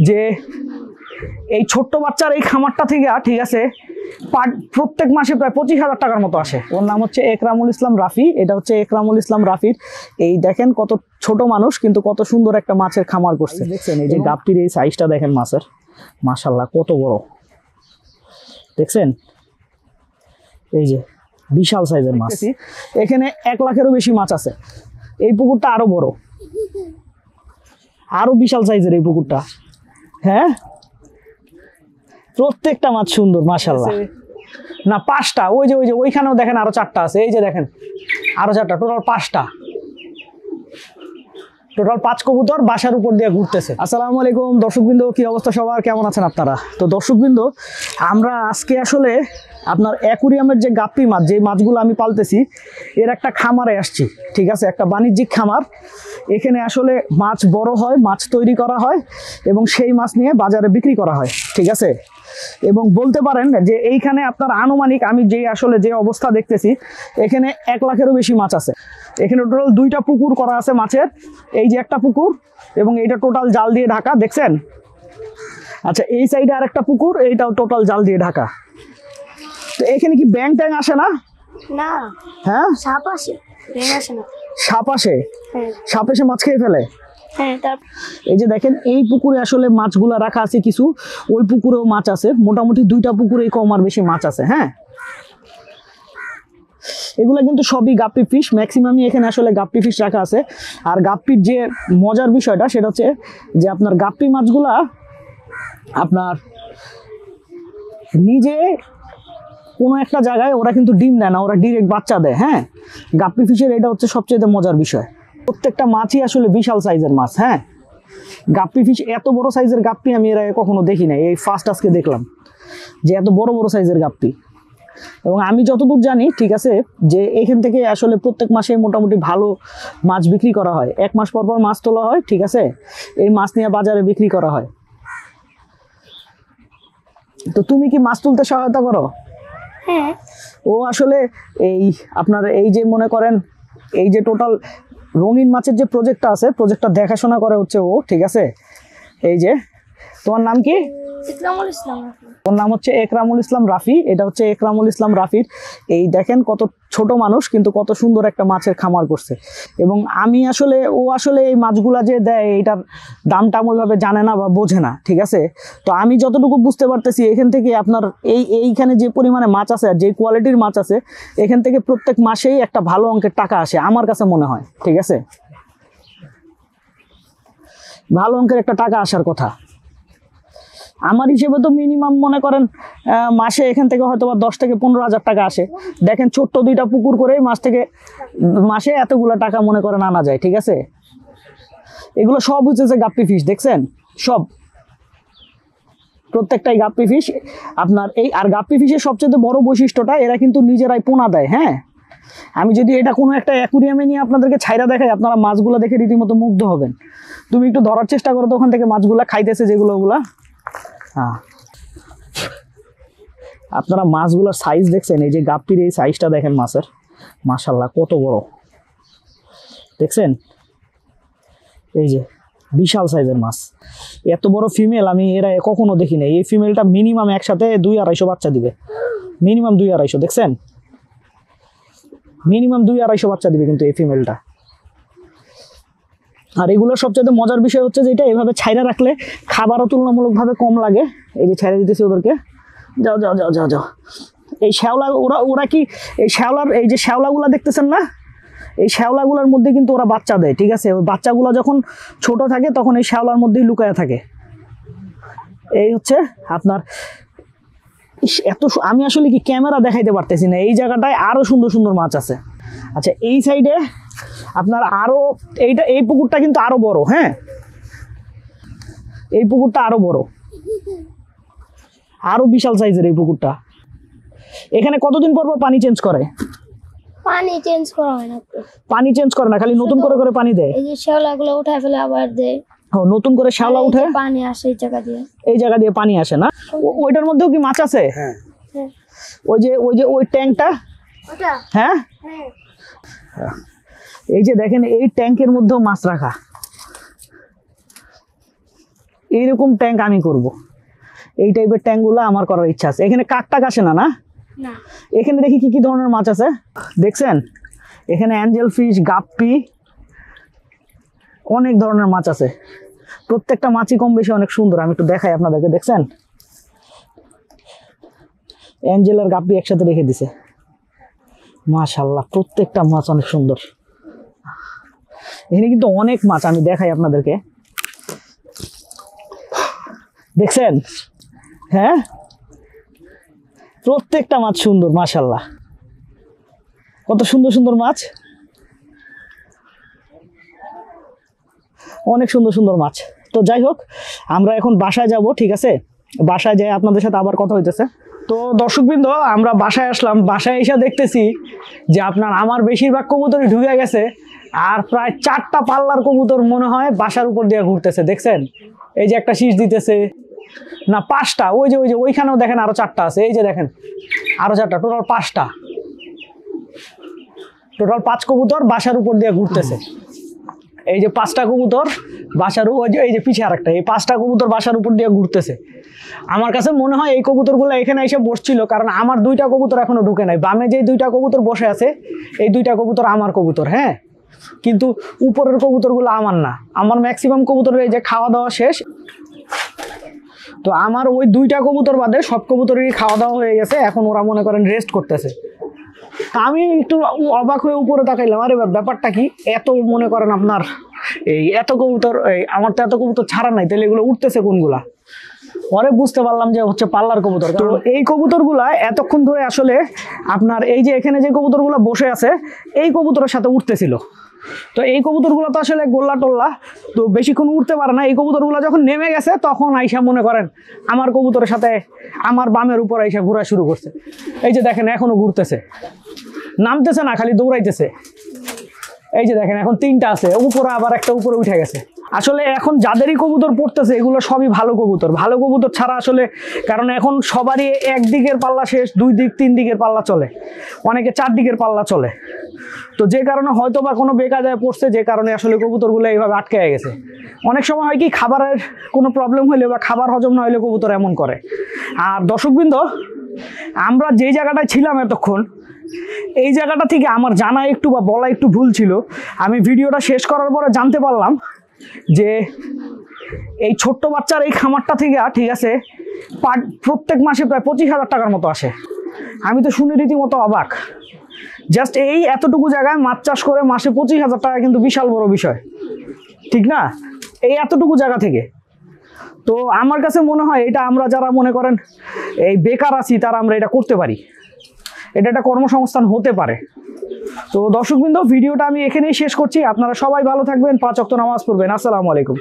যে এই ছোট্ট বাচ্চার এই খামারটা থেকে ঠিক আছে প্রত্যেক মাসে প্রায় 25,000 টাকার মতো আসে। ওর নাম হচ্ছে একরামুল ইসলাম রাফি। এটা হচ্ছে একরামুল ইসলাম রাফির। এই দেখেন কত ছোট মানুষ কিন্তু কত সুন্দর একটা মাছের খামার করছে। দেখছেন এই যে গাপ্পির এই সাইজটা দেখেন মাছের, মাশাআল্লাহ কত বড় দেখছেন, এই যে বিশাল সাইজের মাছ। এখানে 1 লাখেরও বেশি মাছ আছে। এই পুকুরটা আরো বড়, আরো বিশাল সাইজের এই পুকুরটা। হ্যাঁ, প্রত্যেকটা মাছ সুন্দর মাশাআল্লাহ। না 5টা, ওই যে ওইখানেও দেখেন আরো 4টা আছে। এই যে দেখেন আরো 4টা, টোটাল 5টা, টোটাল 5 কবুতর বাসার উপর দিয়ে ঘুরতেছে। আসসালামু আলাইকুম দর্শকবৃন্দ, কি অবস্থা সবার, কেমন আছেন আপনারা? তো দর্শকবৃন্দ, আমরা আজকে আসলে আপনার অ্যাকুরিয়ামের যে গাপ্পি মাছ, যে মাছগুলো আমি পালতেছি, এর একটা খামারে আসছি। ঠিক আছে, একটা বাণিজ্যিক খামার। এখানে আসলে মাছ বড় হয়, মাছ তৈরি করা হয় এবং সেই মাছ নিয়ে বাজারে বিক্রি করা হয়। ঠিক আছে, এবং বলতে পারেন যে এইখানে আপনার আনুমানিক আমি যে অবস্থা দেখতেছি, এখানে 1 লাখেরও বেশি মাছ আছে। এখানে টোটাল 2টা পুকুর করা আছে মাছের। এই যে একটা পুকুর এবং এইটা টোটাল জাল দিয়ে ঢাকা, দেখছেন? আচ্ছা, এই সাইডে আরেকটা পুকুর, এইটাও টোটাল জাল দিয়ে ঢাকা। তো এখানে কি ব্যাং ট্যাং আসে না? না। হ্যাঁ, সাপ আসে, ব্যাং আসে না। সাপ আসে? হ্যাঁ। সাপ এসে মাছ খেয়ে ফেলে? হ্যাঁ। এই যে দেখেন এই পুকুরে আসলে মাছগুলা রাখা আছে কিছু, ওই পুকুরেও মাছ আছে। মোটামুটি 2টা পুকুরে কম আর বেশি মাছ আছে। হ্যাঁ, এগুলা কিন্তু সবই গাপ্পি ফিশ, ম্যাক্সিমামই এখানে আসলে গাপ্পি ফিশ রাখা আছে। আর গাপ্পির যে মজার বিষয়টা সেটা হচ্ছে যে আপনার গাপ্পি মাছগুলা আপনার নিজে কোনো একটা জায়গায় ওরা কিন্তু ডিম দেয় না, ওরা ডিরেক্ট বাচ্চা দেয়। হ্যাঁ, গাপ্পি ফিশের এটা হচ্ছে সবচেয়ে মজার বিষয়। প্রত্যেকটা মাছই আসলে বিশাল সাইজের মাছ। হ্যাঁ, গাপ্পি ফিশ, এত বড় সাইজের গাপ্পি আমি এর আগে কখনো দেখি নাই, এই ফার্স্ট আজকে দেখলাম যে এত বড় বড় সাইজের গাপ্পি। এবং আমি যতদূর জানি, ঠিক আছে, যে এখান থেকে আসলে প্রত্যেক মাসে মোটামুটি ভালো মাছ বিক্রি করা হয়। 1 মাস পর পর মাছ তোলা হয়। ঠিক আছে, এই মাছ নিয়ে বাজারে বিক্রি করা হয়। তো তুমি কি মাছ তুলতে সহায়তা করো? হ্যাঁ। ও আসলে এই আপনার এই যে মনে করেন এই যে টোটাল রঙিন মাছের যে প্রজেক্টটা আছে, প্রজেক্টটা দেখাশোনা করে হচ্ছে ও। ঠিক আছে, এই যে তোমার নাম কি? একরামুল ইসলাম। ওর নাম হচ্ছে একরামুল ইসলাম রাফি। এটা হচ্ছে একরামুল ইসলাম রাফির। এই দেখেন কত ছোট মানুষ কিন্তু কত সুন্দর একটা মাছের খামার করছে। এবং আমি আসলে ও আসলে এই মাছগুলা যে দেয় এটার দামটা ওইভাবে জানে না বা বোঝে না। ঠিক আছে, তো আমি যতটুকু বুঝতে পারতেছি এখান থেকে আপনার এইখানে যে পরিমাণে মাছ আছে আর যে কোয়ালিটির মাছ আছে, এখান থেকে প্রত্যেক মাসেই একটা ভালো অঙ্কের টাকা আসে আমার কাছে মনে হয়। ঠিক আছে, ভালো অঙ্কের একটা টাকা আসার কথা। আমার হিসেবে তো মিনিমাম মনে করেন মাসে এখান থেকে হয়তো বা 10 থেকে 15,000 টাকা আসে। দেখেন ছোট্ট 2টা পুকুর করে মাসে এতগুলো টাকা মনে করেন আনা যায়। ঠিক আছে, এগুলো সব হচ্ছে গাপ্পি ফিশ, দেখছেন? সব প্রত্যেকটাই গাপ্পি ফিশ আপনার। আর গাপ্পি ফিশের সবচেয়ে বড় বৈশিষ্ট্যটা এরা কিন্তু নিজেরাই পোনা দেয়। হ্যাঁ, আমি যদি এটা কোনো একটা অ্যাকুরিয়ামে নিয়ে আপনাদেরকে ছাইরা দেখাই, আপনারা মাছগুলো দেখে রীতিমতো মুগ্ধ হবেন। তুমি একটু ধরার চেষ্টা করো তো ওখান থেকে মাছগুলা খাইতেছে যেগুলোগুলা। হ্যাঁ, আপনারা মাছগুলোর সাইজ দেখছেন? এই যে গাপ্পির এই সাইজটা দেখেন মাছের, মাশাআল্লাহ কত বড় দেখছেন? এই যে বিশাল সাইজের মাছ। এত বড় ফিমেল আমি এরা কখনো দেখি নাই। এই ফিমেলটা মিনিমাম একসাথে 2-250 বাচ্চা দিবে, মিনিমাম 2-250। দেখছেন, মিনিমাম 2-250 বাচ্চা দিবে কিন্তু এই ফিমেলটা। আর এগুলোর সবচেয়ে মজার বিষয় হচ্ছে যেটা এভাবে ছাইরা রাখলে খাবারও তুলনামূলকভাবে কম লাগে। এই যে ছাইরা দিতেছি ওদেরকে, যাও যাও যাও যাও যাও। এই শ্যাওলা ওরা কি এই শ্যাওলার এই যে শ্যাওলাগুলা দেখতেছেন না, এই শ্যাওলাগুলোর মধ্যে কিন্তু ওরা বাচ্চা দেয়। ঠিক আছে, ওই বাচ্চাগুলো যখন ছোট থাকে তখন এই শ্যাওলার মধ্যেই লুকায় থাকে। এই হচ্ছে আপনার এত, আমি আসলে কি ক্যামেরা দেখাইতে পারতেছি না। এই জায়গাটায় আরো সুন্দর সুন্দর মাছ আছে। আচ্ছা, এই সাইডে আপনার আরো এই পুকুরটা কিন্তু আরো বড়। হ্যাঁ, এই পুকুরটা আরো বড়, আরো বিশাল সাইজের এই পুকুরটা। এখানে কতদিন পর পর পানি চেঞ্জ করে? পানি চেঞ্জ করা হয় না। পানি চেঞ্জ করে না, খালি নতুন করে করে পানি দেয়। এই যে শ্যাওলাগুলো উঠায় ফেলে আবার দেয়। ও, নতুন করে শ্যাওলা উঠে পানি আসে এই জায়গা দিয়ে। এই জায়গা দিয়ে পানি আসে না? ওইটার মধ্যেও কি মাছ আছে? হ্যাঁ। ওই ট্যাঙ্কটা। ওটা? হ্যাঁ, হ্যাঁ। এই যে দেখেন এই ট্যাঙ্কের মধ্যেও মাছ রাখা। এইরকম ট্যাঙ্ক আমি করব। এই টাইপের ট্যাঙ্কগুলো আমার করার ইচ্ছা আছে। এখানে কাকটাক আসে না? না, না। এখানে দেখি কি কি ধরনের মাছ আছে দেখছেন? এখানে অ্যাঞ্জেল ফিশ, গাপ্পি, অনেক ধরনের মাছ আছে। প্রত্যেকটা মাছই কম বেশি অনেক সুন্দর। আমি একটু দেখাই আপনাদেরকে। দেখছেন অ্যাঞ্জেল আর গাপ্পি একসাথে রেখে দিছে। মাশাআল্লাহ, প্রত্যেকটা মাছ অনেক সুন্দর। এখানে কিন্তু অনেক মাছ, আমি দেখাই আপনাদেরকে। দেখছেন? হ্যাঁ, প্রত্যেকটা মাছ সুন্দর মাশাআল্লাহ। কত সুন্দর সুন্দর মাছ, অনেক সুন্দর সুন্দর মাছ। তো যাই হোক, আমরা এখন বাসায় যাব, ঠিক আছে? বাসায় যাই আপনাদের সাথে আবার কথা হইতেছে। তো দর্শকবৃন্দ, আমরা বাসায় আসলাম। বাসায় এসে দেখতেছি যে আপনার আমার বেশিরভাগ কবুতরই ঢুকে গেছে, আর প্রায় 4টা পাল্লার কবুতর মনে হয় বাসার উপর দিয়ে ঘুরতেছে। দেখছেন? এই যে একটা শীষ দিতেছে, না 5টা, ওই যে ওইখানেও দেখেন আরো 4টা আছে। এই যে দেখেন আরো 4টা, টোটাল 5টা। টোটাল 5 কবুতর বাসার উপর দিয়ে ঘুরতেছে। এই যে 5টা কবুতর বাসার, এই যে পিছে আরেকটা, এই 5টা কবুতর বাসার উপর দিয়ে ঘুরতেছে। আমার কাছে মনে হয় এই কবুতরগুলো এখানে এসে বসছিল, কারণ আমার 2টা কবুতর এখনো ঢুকে নাই। বামে যে 2টা কবুতর বসে আছে, এই 2টা কবুতর আমার কবুতর, হ্যাঁ। কিন্তু উপরের কবুতরগুলো আমার না। আমার ম্যাক্সিমাম কবুতরের এই যে খাওয়া দাওয়া শেষ। তো আমার ওই 2টা কবুতর বাদে সব কবুতরেরই খাওয়া দাওয়া হয়ে গেছে। এখন ওরা মনে করেন রেস্ট করতেছে। আমি একটু অবাক হয়ে উপরে তাকাইলাম, আরে ব্যাপারটা কি? এত মনে করেন আপনার এই এত কবুতর, আমার তো এত কবুতর ছাড়া নাই, তাহলে এগুলো উঠতেছে কোনগুলা? পরে বুঝতে পারলাম যে হচ্ছে পাল্লার কবুতর। তো এই কবুতরগুলা এতক্ষণ ধরে আসলে আপনার এই যে এখানে যে কবুতরগুলো বসে আছে, এই কবুতরের সাথে উঠতেছিল। তো এই কবুতরগুলো তো আসলে গোল্লা টোল্লা, তো বেশিক্ষণ উঠতে পারে না। এই কবুতরগুলো যখন নেমে গেছে, তখন আইসা মনে করেন আমার কবুতরের সাথে আমার বামের উপর আইসা ঘোরা শুরু করছে। এই যে দেখেন এখনো ঘুরতেছে, নামতেছে না, খালি দৌড়াইতেছে। এই যে দেখেন এখন 3টা আছে, উপরে আবার একটা উপরে উঠে গেছে। আসলে এখন যাদেরই কবুতর পড়তেছে, এগুলো সবই ভালো কবুতর। ভালো কবুতর ছাড়া আসলে, কারণ এখন সবারই একদিকের পাল্লা শেষ, 2 দিক 3 দিকের পাল্লা চলে, অনেকে 4 দিকের পাল্লা চলে। তো যে কারণে হয়তো বা কোনো বেকায়দায় পড়ছে, যে কারণে আসলে কবুতরগুলো এইভাবে আটকে গেছে। অনেক সময় হয় কি, খাবারের কোনো প্রবলেম হলে বা খাবার হজম না হলে কবুতর এমন করে। আর দর্শকবৃন্দ, আমরা যেই জায়গাটায় ছিলাম এতক্ষণ, এই জায়গাটা থেকে আমার জানা একটু বা বলা একটু ভুল ছিল। আমি ভিডিওটা শেষ করার পরে জানতে পারলাম যে এই ছোট্ট বাচ্চার এই খামারটা থেকে, ঠিক আছে, প্রত্যেক মাসে প্রায় 25,000 টাকার মতো আসে। আমি তো শুনে রীতিমতো অবাক। জাস্ট এই এতটুকু জায়গায় মাছ চাষ করে মাসে 25,000 টাকা কিন্তু বিশাল বড় বিষয়, ঠিক না? এই এতটুকু জায়গা থেকে। তো আমার কাছে মনে হয় এটা আমরা যারা মনে করেন এই বেকার আছি, তারা আমরা এটা করতে পারি। এটা একটা কর্মসংস্থান হতে পারে। তো দর্শকবৃন্দ, ভিডিওটা আমি এখানেই শেষ করছি। আপনারা সবাই ভালো থাকবেন, 5 ওয়াক্ত নামাজ পড়বেন। আসসালামু আলাইকুম।